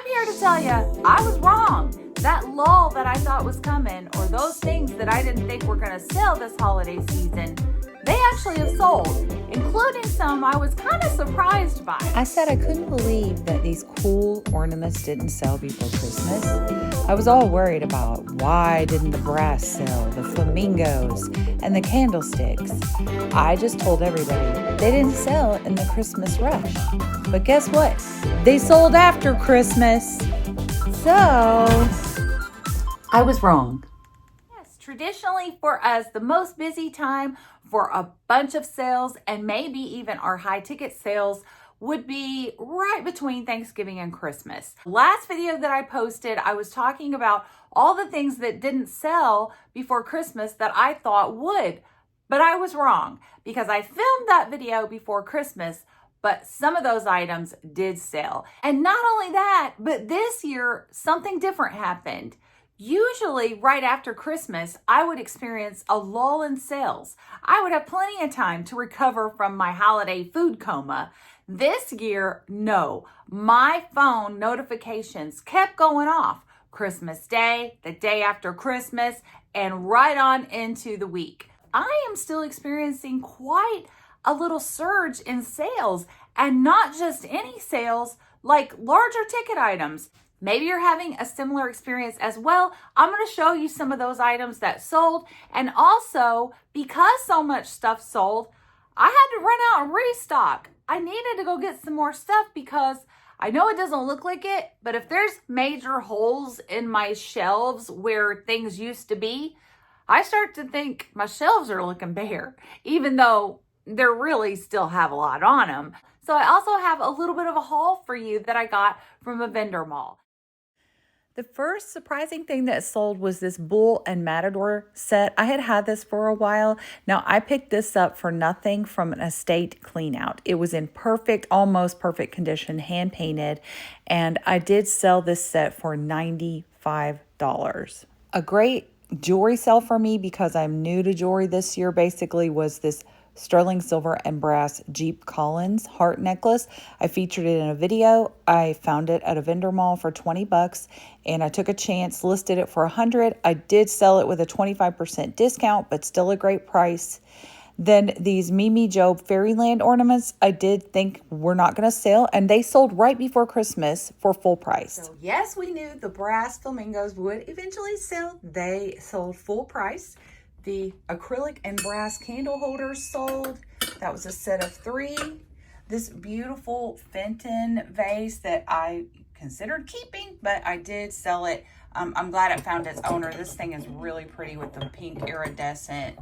here to tell you I was wrong. That lull that I thought was coming, or those things that I didn't think were going to sell this holiday season, they actually have sold, including some I was kind of surprised by. I said I couldn't believe that these cool ornaments didn't sell before Christmas. I was all worried about why didn't the brass sell, the flamingos, and the candlesticks. I just told everybody they didn't sell in the Christmas rush. But guess what? They sold after Christmas. So, I was wrong. Yes, traditionally for us, the most busy time for a bunch of sales and maybe even our high ticket sales would be right between Thanksgiving and Christmas. Last video that I posted, I was talking about all the things that didn't sell before Christmas that I thought would, but I was wrong because I filmed that video before Christmas, but some of those items did sell. And not only that, but this year, something different happened. Usually right after Christmas, I would experience a lull in sales. I would have plenty of time to recover from my holiday food coma. This year, no. My phone notifications kept going off. Christmas Day, the day after Christmas, and right on into the week. I am still experiencing quite a little surge in sales, and not just any sales, like larger ticket items. Maybe you're having a similar experience as well. I'm going to show you some of those items that sold. And also, because so much stuff sold, I had to run out and restock. I needed to go get some more stuff because I know it doesn't look like it, but if there's major holes in my shelves where things used to be, I start to think my shelves are looking bare, even though they really still have a lot on them. So I also have a little bit of a haul for you that I got from a vendor mall. The first surprising thing that sold was this bull and matador set. I had had this for a while. Now, I picked this up for nothing from an estate clean out. It was in perfect, almost perfect condition, hand painted, and I did sell this set for $95. A great jewelry sale for me, because I'm new to jewelry this year, basically was this sterling silver and brass Jeep Collins heart necklace. I featured it in a video. I found it at a vendor mall for $20 and I took a chance, listed it for $100. I did sell it with a 25% discount, but still a great price. Then these Mimi Joe Fairyland ornaments, I did think were not going to sell, and they sold right before Christmas for full price. So yes, we knew the brass flamingos would eventually sell. They sold full price. The acrylic and brass candle holders sold. That was a set of 3. This beautiful Fenton vase that I considered keeping, but I did sell it. I'm glad it found its owner. This thing is really pretty with the pink iridescent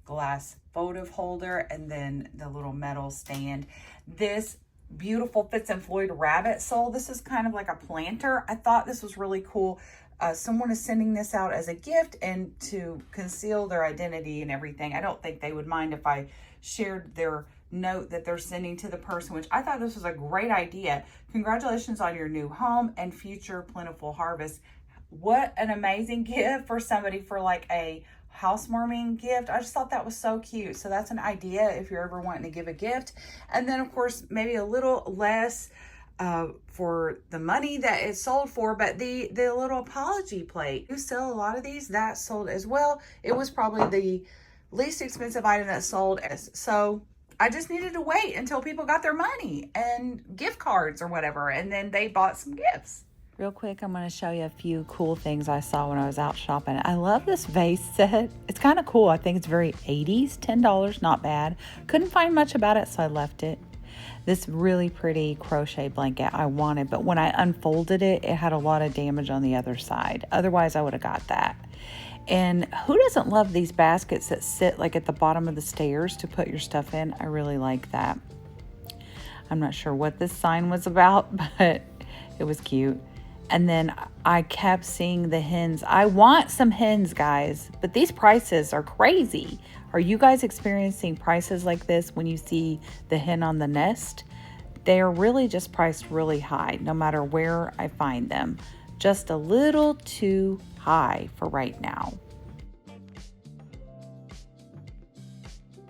glass votive holder and then the little metal stand. This beautiful Fitz and Floyd rabbit sold. This is kind of like a planter. I thought this was really cool. Someone is sending this out as a gift and to conceal their identity and everything. I don't think they would mind if I shared their note that they're sending to the person, which I thought this was a great idea. Congratulations on your new home and future plentiful harvest. What an amazing gift for somebody for like a housewarming gift. I just thought that was so cute. So that's an idea if you're ever wanting to give a gift. And then of course, maybe a little less for the money that it sold for, but the little apology plate, you sell a lot of these, that sold as well. It was probably the least expensive item that sold. So I just needed to wait until people got their money and gift cards or whatever, and then they bought some gifts. Real quick, I'm going to show you a few cool things I saw when I was out shopping. I love this vase set. It's kind of cool. I think it's very 80s, $10, not bad. Couldn't find much about it, so I left it. This really pretty crochet blanket I wanted, but when I unfolded it, it had a lot of damage on the other side. Otherwise, I would have got that. And who doesn't love these baskets that sit like at the bottom of the stairs to put your stuff in? I really like that. I'm not sure what this sign was about, but it was cute. And then I kept seeing the hens. I want some hens, guys, but these prices are crazy. Are you guys experiencing prices like this when you see the hen on the nest? They're really just priced really high, no matter where I find them. Just a little too high for right now.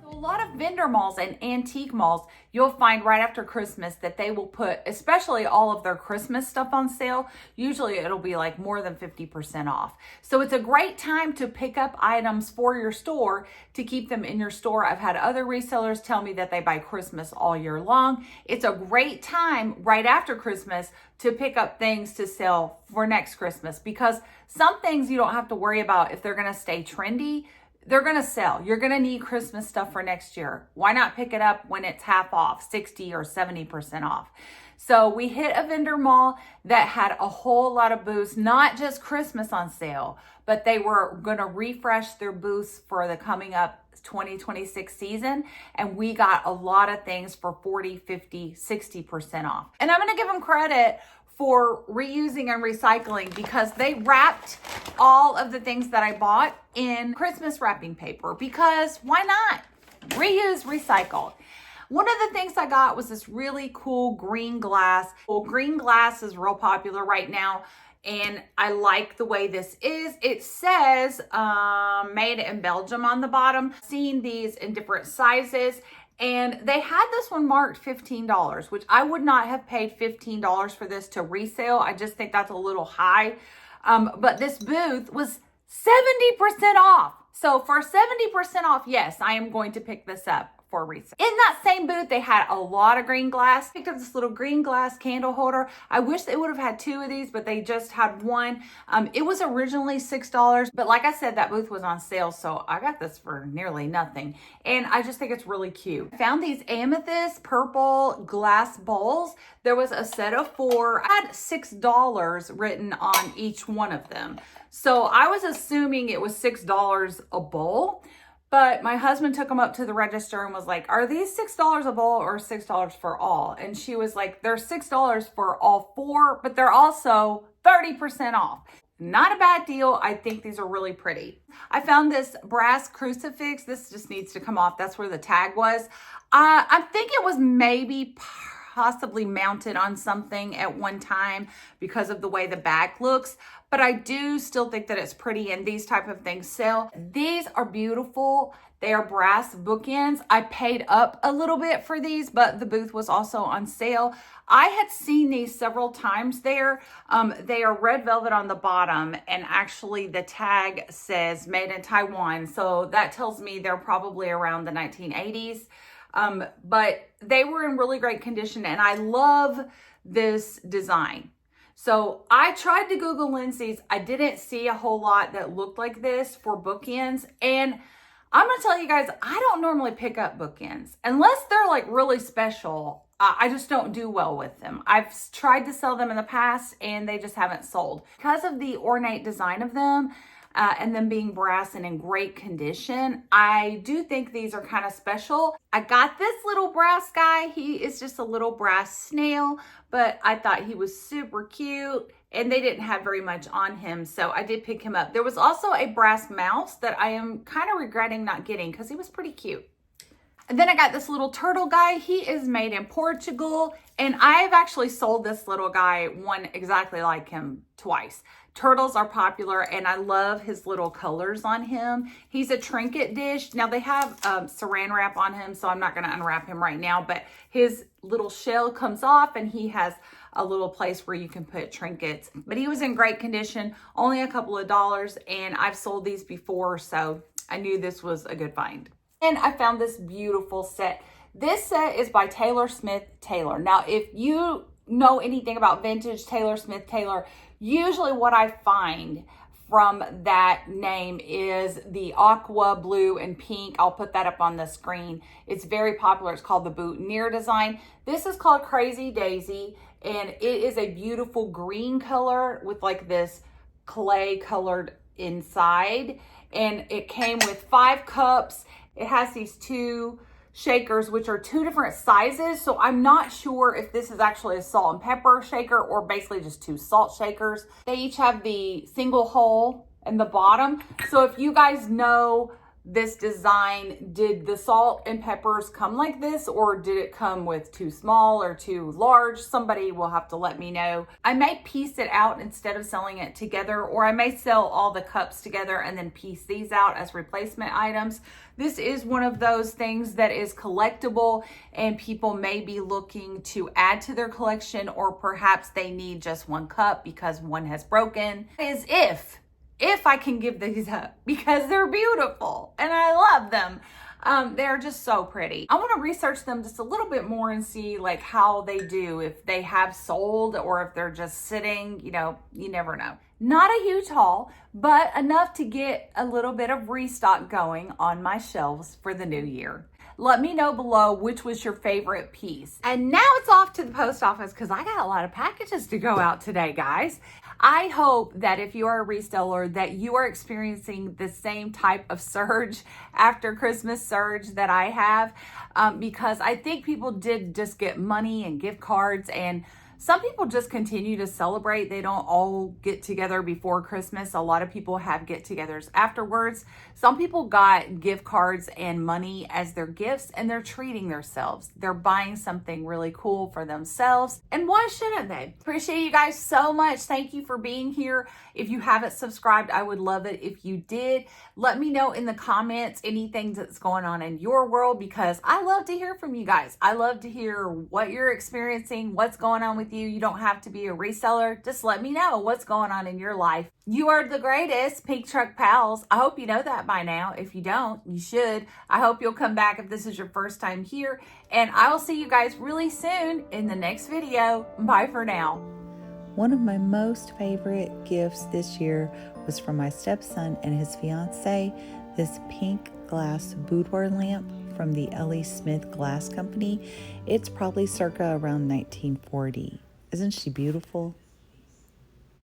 A lot of vendor malls and antique malls, you'll find right after Christmas that they will put, especially all of their Christmas stuff on sale. Usually it'll be like more than 50% off. So it's a great time to pick up items for your store to keep them in your store. I've had other resellers tell me that they buy Christmas all year long. It's a great time right after Christmas to pick up things to sell for next Christmas, because some things you don't have to worry about if they're going to stay trendy. They're going to sell. You're going to need Christmas stuff for next year. Why not pick it up when it's half off, 60 or 70% off? So we hit a vendor mall that had a whole lot of booths, not just Christmas on sale, but they were going to refresh their booths for the coming up 2026 season. And we got a lot of things for 40, 50, 60% off. And I'm going to give them credit for reusing and recycling, because they wrapped all of the things that I bought in Christmas wrapping paper, because why not? Reuse, recycle. One of the things I got was this really cool green glass. Well, green glass is real popular right now, and I like the way this is. It says made in Belgium on the bottom. Seeing these in different sizes, and they had this one marked $15, which I would not have paid $15 for this to resale. I just think that's a little high. But this booth was 70% off. So for 70% off, yes, I am going to pick this up for resale. In that same booth, they had a lot of green glass. I picked up this little green glass candle holder. I wish they would have had two of these, but they just had one. It was originally $6, but like I said, that booth was on sale, so I got this for nearly nothing. And I just think it's really cute. I found these amethyst purple glass bowls. There was a set of 4. I had $6 written on each one of them. So I was assuming it was $6 a bowl. But my husband took them up to the register and was like, are these $6 a bowl or $6 for all? And she was like, they're $6 for all 4, but they're also 30% off. Not a bad deal. I think these are really pretty. I found this brass crucifix. This just needs to come off. That's where the tag was. I think it was maybe possibly mounted on something at one time because of the way the back looks, but I do still think that it's pretty, and these type of things sell. These are beautiful. They are brass bookends. I paid up a little bit for these, but the booth was also on sale. I had seen these several times there. They are red velvet on the bottom, and actually the tag says made in Taiwan. So that tells me they're probably around the 1980s. But they were in really great condition, and I love this design. So I tried to Google Lindsay's. I didn't see a whole lot that looked like this for bookends. And I'm going to tell you guys, I don't normally pick up bookends unless they're like really special. I just don't do well with them. I've tried to sell them in the past and they just haven't sold because of the ornate design of them. And them being brass and in great condition. I do think these are kind of special. I got this little brass guy. He is just a little brass snail, but I thought he was super cute and they didn't have very much on him, so I did pick him up. There was also a brass mouse that I am kind of regretting not getting because he was pretty cute. And then I got this little turtle guy. He is made in Portugal, and I've actually sold this little guy one exactly like him twice. Turtles are popular, and I love his little colors on him. He's a trinket dish. Now, they have saran wrap on him, so I'm not going to unwrap him right now, but his little shell comes off, and he has a little place where you can put trinkets. But he was in great condition, only a couple of dollars, and I've sold these before, so I knew this was a good find. And I found this beautiful set. This set is by Taylor Smith Taylor. Now, if you know anything about vintage Taylor Smith Taylor, usually what I find from that name is the aqua, blue, and pink. I'll put that up on the screen. It's very popular. It's called the boutonniere design. This is called Crazy Daisy, and it is a beautiful green color with like this clay colored inside. And it came with 5 cups. It has these 2 shakers, which are 2 different sizes. So I'm not sure if this is actually a salt and pepper shaker or basically just 2 salt shakers. They each have the single hole in the bottom. So if you guys know this design. Did the salt and peppers come like this, or did it come with too small or too large? Somebody will have to let me know. I may piece it out instead of selling it together, or I may sell all the cups together and then piece these out as replacement items. This is one of those things that is collectible, and people may be looking to add to their collection, or perhaps they need just one cup because one has broken. Is if I can give these up, because they're beautiful and I love them. They're just so pretty. I want to research them just a little bit more and see like how they do, if they have sold or if they're just sitting, you know, you never know. Not a huge haul, but enough to get a little bit of restock going on my shelves for the new year. Let me know below which was your favorite piece. And now it's off to the post office because I got a lot of packages to go out today, guys. I hope that if you are a reseller that you are experiencing the same type of surge after Christmas surge that I have, because I think people did just get money and gift cards, and some people just continue to celebrate. They don't all get together before Christmas. A lot of people have get-togethers afterwards. Some people got gift cards and money as their gifts, and they're treating themselves. They're buying something really cool for themselves, and why shouldn't they? Appreciate you guys so much. Thank you for being here. If you haven't subscribed, I would love it if you did. Let me know in the comments anything that's going on in your world, because I love to hear from you guys. I love to hear what you're experiencing, what's going on with you. You don't have to be a reseller. Just let me know what's going on in your life. You are the greatest, Pink Truck Pals. I hope you know that by now. If you don't, you should. I hope you'll come back if this is your first time here. And I will see you guys really soon in the next video. Bye for now. One of my most favorite gifts this year was from my stepson and his fiance, this pink glass boudoir lamp from the L.E. Smith Glass Company. It's probably circa around 1940. Isn't she beautiful?